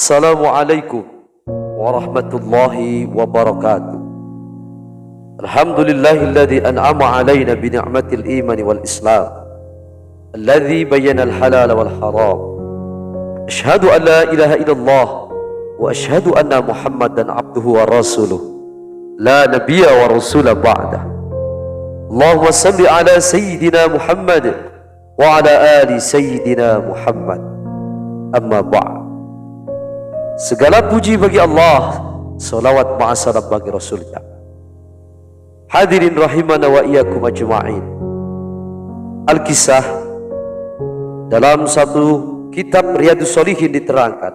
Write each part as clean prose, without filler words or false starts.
Assalamualaikum warahmatullahi wabarakatuh. Alhamdulillahilladzi an'ama alaina bi ni'matil imani wal islam, alladzi bayyana al halala wal haram. Asyhadu an la ilaha illallah wa asyhadu anna Muhammadan abduhu wa rasuluh, la nabiyya wa rasula ba'dah. Allahumma salli ala sayyidina Muhammad wa ala ali sayyidina Muhammad. Amma ba'd. Segala puji bagi Allah, salawat ma'asalam bagi Rasulnya. Hadirin rahimana wa iyyakum ajma'in. Al-Kisah dalam satu kitab Riyadhus Shalihin diterangkan,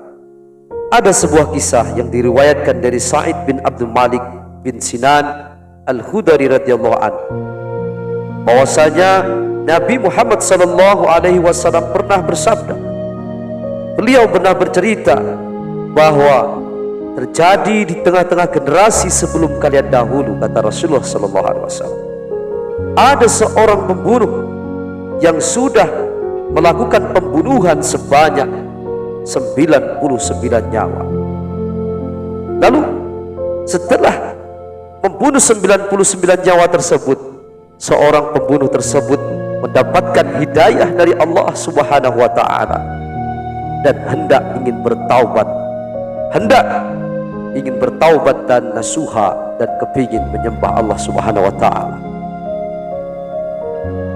ada sebuah kisah yang diriwayatkan dari Sa'id bin Abdul Malik bin Sinan Al-Khudari radhiyallahu anhu, bahwasanya Nabi Muhammad sallallahu alaihi wasallam pernah bersabda. Beliau pernah bercerita bahwa terjadi di tengah-tengah generasi sebelum kalian dahulu, kata Rasulullah sallallahu alaihi wasallam, ada seorang pembunuh yang sudah melakukan pembunuhan sebanyak 99 nyawa. Lalu setelah membunuh 99 nyawa tersebut, seorang pembunuh tersebut mendapatkan hidayah dari Allah Subhanahu wa taala dan hendak ingin bertaubat dan nasuha, dan kepingin menyembah Allah Subhanahu wa taala.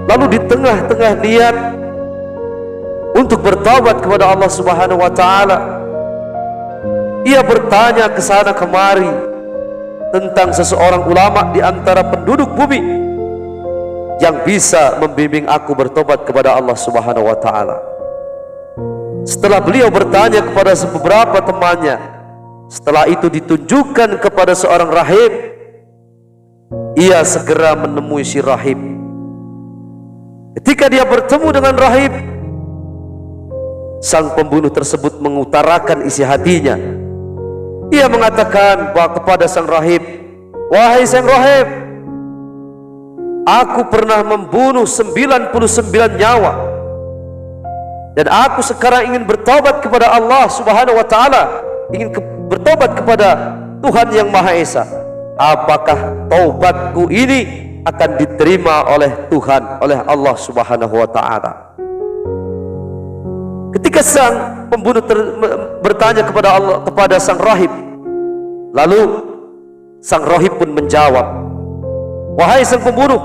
Lalu di tengah-tengah niat untuk bertaubat kepada Allah Subhanahu wa taala, ia bertanya ke sana kemari tentang seseorang ulama di antara penduduk bumi yang bisa membimbing aku bertobat kepada Allah Subhanahu wa taala. Setelah beliau bertanya kepada beberapa temannya, setelah itu ditunjukkan kepada seorang rahib. Ia segera menemui si rahib. Ketika dia bertemu dengan rahib, sang pembunuh tersebut mengutarakan isi hatinya. Ia mengatakan bahwa kepada sang rahib, "Wahai sang rahib, aku pernah membunuh 99 nyawa, dan aku sekarang ingin bertobat kepada Allah Subhanahu wa taala, ingin bertobat kepada Tuhan yang Maha Esa. Apakah taubatku ini akan diterima oleh Tuhan, oleh Allah Subhanahu wa taala?" Ketika sang pembunuh bertanya kepada sang rahib, lalu sang rahib pun menjawab, "Wahai sang pembunuh,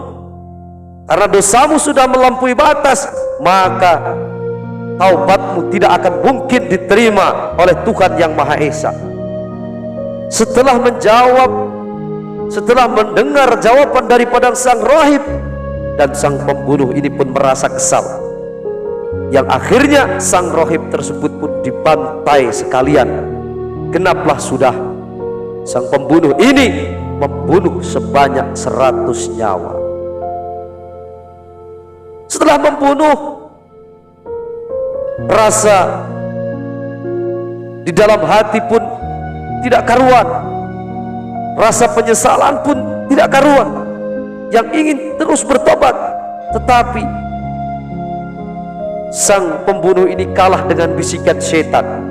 karena dosamu sudah melampaui batas, maka taubatmu tidak akan mungkin diterima oleh Tuhan yang Maha Esa." Setelah mendengar jawaban daripada sang rahib, dan sang pembunuh ini pun merasa kesal, yang akhirnya sang rahib tersebut pun dibantai sekalian. Genaplah sudah sang pembunuh ini membunuh sebanyak 100 nyawa. Setelah membunuh, rasa di dalam hati pun tidak karuan, rasa penyesalan pun tidak karuan, yang ingin terus bertobat. Tetapi sang pembunuh ini kalah dengan bisikan setan,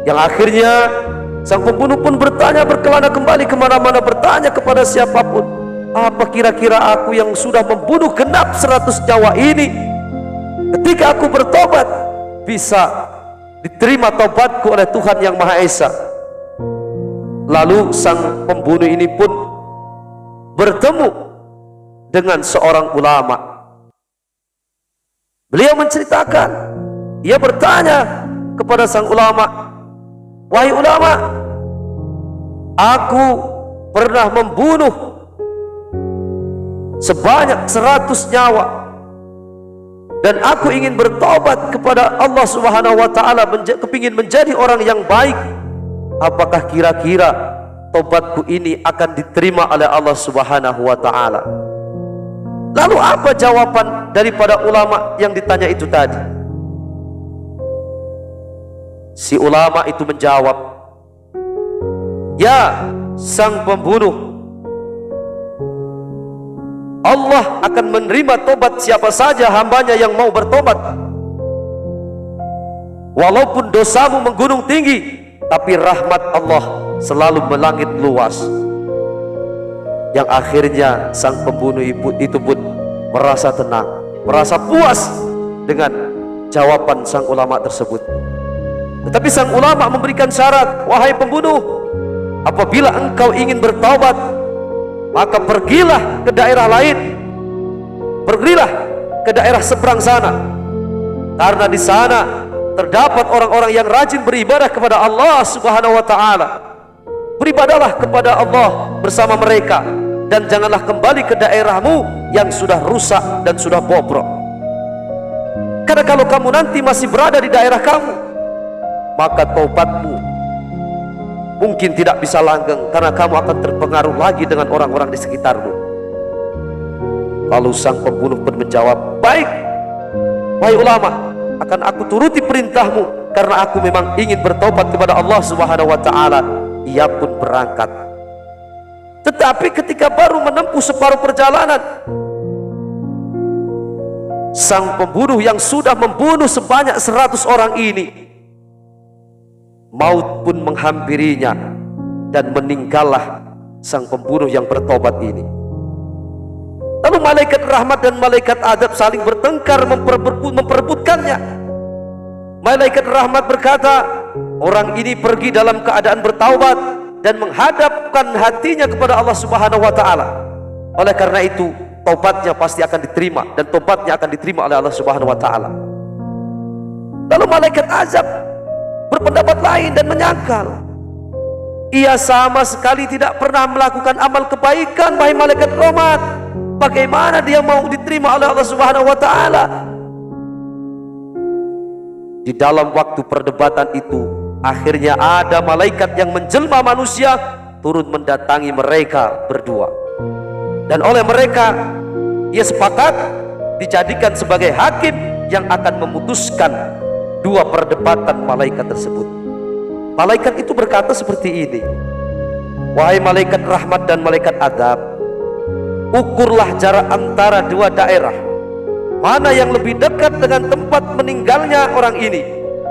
yang akhirnya sang pembunuh pun berkelana kembali kemana-mana, bertanya kepada siapapun, "Apa kira-kira aku yang sudah membunuh genap 100 nyawa ini, ketika aku bertobat, bisa diterima taubatku oleh Tuhan yang Maha Esa?" Lalu sang pembunuh ini pun bertemu dengan seorang ulama. Beliau menceritakan, ia bertanya kepada sang ulama, "Wahai ulama, aku pernah membunuh sebanyak 100 nyawa, dan aku ingin bertobat kepada Allah Subhanahu wa taala, kepingin menjadi orang yang baik. Apakah kira-kira tobatku ini akan diterima oleh Allah Subhanahu wa taala?" Lalu apa jawaban daripada ulama yang ditanya itu tadi? Si ulama itu menjawab, "Ya sang pembunuh, Allah akan menerima tobat siapa saja hambanya yang mau bertobat. Walaupun dosamu menggunung tinggi, tapi rahmat Allah selalu melangit luas, yang akhirnya sang pembunuh itu pun merasa tenang, merasa puas dengan jawaban sang ulama tersebut. Tetapi sang ulama memberikan syarat, wahai pembunuh, apabila engkau ingin bertaubat, maka pergilah ke daerah lain, pergilah ke daerah seberang sana, karena di sana terdapat orang-orang yang rajin beribadah kepada Allah Subhanahu wa taala. Beribadahlah kepada Allah bersama mereka, dan janganlah kembali ke daerahmu yang sudah rusak dan sudah bobrok. Karena kalau kamu nanti masih berada di daerah kamu, maka taubatmu mungkin tidak bisa langgeng, karena kamu akan terpengaruh lagi dengan orang-orang di sekitarmu. Lalu sang pembunuh pun menjawab, baik, wahai ulama, akan aku turuti perintahmu, karena aku memang ingin bertobat kepada Allah Subhanahu wa taala. Ia pun berangkat. Tetapi ketika baru menempuh separuh perjalanan, sang pembunuh yang sudah membunuh sebanyak 100 orang ini, maut pun menghampirinya, dan meninggallah sang pembunuh yang bertobat ini. Lalu malaikat rahmat dan malaikat adab saling bertengkar memperebutkannya. Malaikat rahmat berkata, orang ini pergi dalam keadaan bertaubat dan menghadapkan hatinya kepada Allah Subhanahu wa taala. Oleh karena itu, taubatnya pasti akan diterima, dan taubatnya akan diterima oleh Allah Subhanahu wa taala. Lalu malaikat azab berpendapat lain dan menyangkal, ia sama sekali tidak pernah melakukan amal kebaikan, wahai malaikat rahmat. Bagaimana dia mau diterima oleh Allah Subhanahu wa taala? Di dalam waktu perdebatan itu, akhirnya ada malaikat yang menjelma manusia turun mendatangi mereka berdua, dan oleh mereka ia sepakat dijadikan sebagai hakim yang akan memutuskan dua perdebatan malaikat tersebut. Malaikat itu berkata seperti ini, wahai malaikat rahmat dan malaikat adab, ukurlah jarak antara dua daerah, mana yang lebih dekat dengan tempat meninggalnya orang ini,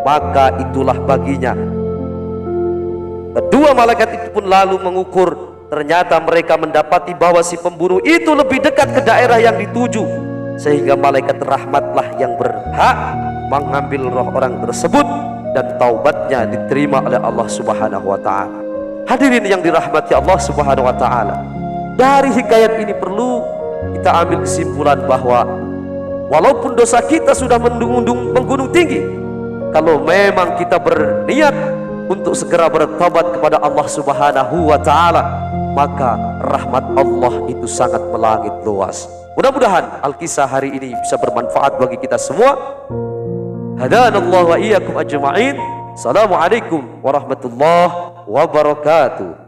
maka itulah baginya. Kedua malaikat itu pun lalu mengukur. Ternyata mereka mendapati bahwa si pembunuh itu lebih dekat ke daerah yang dituju, sehingga malaikat rahmatlah yang berhak mengambil roh orang tersebut, dan taubatnya diterima oleh Allah Subhanahu wa taala. Hadirin yang dirahmati Allah Subhanahu wa taala, dari hikayat ini perlu kita ambil kesimpulan bahwa walaupun dosa kita sudah menggunung tinggi, kalau memang kita berniat untuk segera bertobat kepada Allah Subhanahu wa taala, maka rahmat Allah itu sangat melangit luas. Mudah-mudahan Alkisah hari ini bisa bermanfaat bagi kita semua. Hadanallahu wa iyyakum ajma'in. Assalamualaikum warahmatullahi wabarakatuh.